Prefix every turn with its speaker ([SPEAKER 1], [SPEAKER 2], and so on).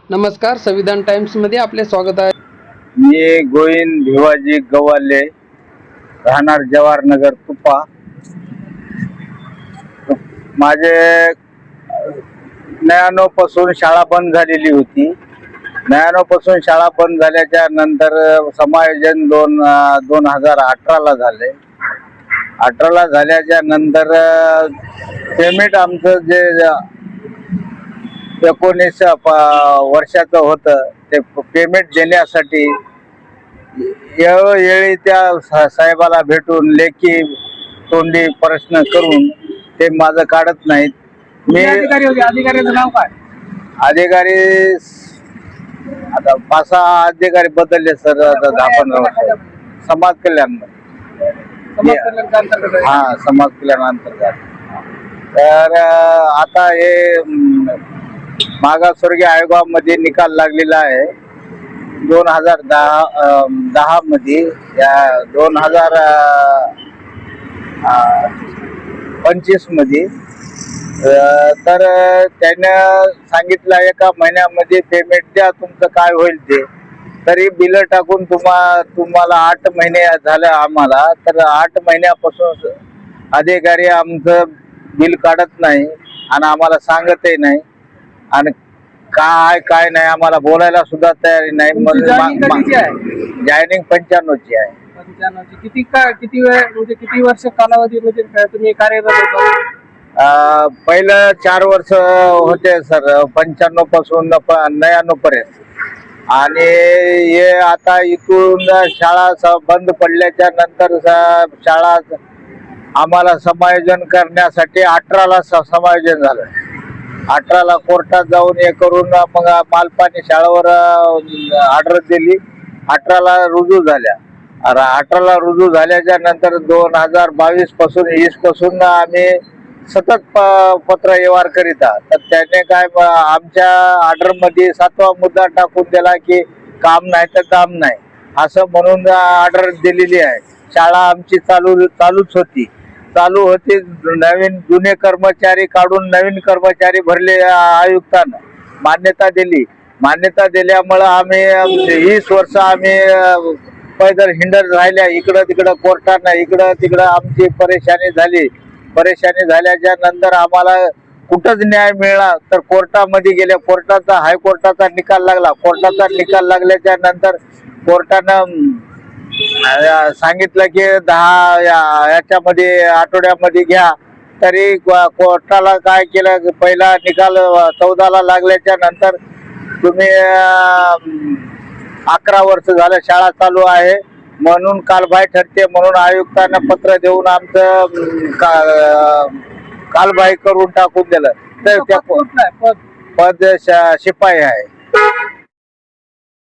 [SPEAKER 1] नमस्कार, संविधान टाइम्स मध्ये आपले स्वागत आहे.
[SPEAKER 2] मी गोविंद भिवाजी गवाले, राहणार जवाहरनगर तुपा. माझे 99 शाळा बंद झालेली होती. 99 शाळा बंद झाल्याच्या नंतर समायोजन 2018ला झाले. 18ला झाल्याच्या नंतर पेमेंट आमचं जे 19 वर्षाचं होतं ते पेमेंट देण्यासाठी वेळोवेळी त्या साहेबाला भेटून लेखी तोंडी प्रश्न करून ते माझं काढत नाहीत. मी
[SPEAKER 1] अधिकाऱ्याचं नाव काय?
[SPEAKER 2] अधिकारी आता 5-6 अधिकारी बदलले सर. आता 10-15 वर्ष समाज कल्याण. हा, समाज कल्याण अंतर्गत. तर आता हे मागासवर्गीय आयोगामध्ये निकाल लागलेला आहे 2010 मध्ये. या 2025 मध्ये तर त्यानं सांगितलं एका महिन्यामध्ये पेमेंट द्या, तुमचं काय होईल ते. तरी बिल टाकून तुम्हाला 8 महिने झाले आम्हाला. तर 8 महिन्यापासून अधिकारी आमचं बिल काढत नाही आणि आम्हाला सांगतही नाही आणि काय नाही, आम्हाला बोलायला सुद्धा तयारी नाही. जॉईनिंग 95ची आहे.
[SPEAKER 1] 95ची. किती वेळ म्हणजे किती वर्ष कालावधीमध्ये तुम्ही कार्यरत होता?
[SPEAKER 2] पहिलं 4 वर्ष होते सर, 95 पासून 99 पर्यंत. आणि हे आता इथून शाळा बंद पडल्याच्या नंतर शाळा आम्हाला समायोजन करण्यासाठी 18ला समायोजन झालं. 18ला कोर्टात जाऊन हे करून मग मालपानी शाळेवर ऑर्डर दिली. 18ला रुजू झाल्या. 18ला रुजू झाल्याच्या नंतर 2022 पासून 20 पासून आम्ही सतत पत्र व्यवहार करीत आहात. तर त्याने काय आमच्या ऑर्डर मध्ये 7वा मुद्दा टाकून दिला की काम नाही तर काम नाही असं म्हणून ऑर्डर दिलेली आहे. शाळा आमची चालूच होती. नवीन जुने कर्मचारी काढून नवीन कर्मचारी भरले. आयुक्तानं मान्यता दिली. मान्यता दिल्यामुळं आम्ही 20 वर्ष आम्ही पैदल हिंडत राहिल्या. इकडं तिकडं कोर्टानं इकडं तिकडं आमची परेशानी झाली. परेशानी झाल्याच्या नंतर आम्हाला कुठंच न्याय मिळाला तर कोर्टामध्ये गेले. कोर्टाचा हायकोर्टाचा निकाल लागला. कोर्टाचा निकाल लागल्याच्या नंतर कोर्टानं सांगितलं की 10 याच्यामध्ये आठवड्यामध्ये घ्या. तरी कोर्टाला काय केलं, पहिला निकाल 14ला लागल्याच्या नंतर तुम्ही 11 वर्ष झालं शाळा चालू आहे म्हणून कालबाह्य ठरते म्हणून आयुक्तांना पत्र देऊन आमचं कालबाह्य करून टाकून दिलं. तर त्या पद शिपाई आहे.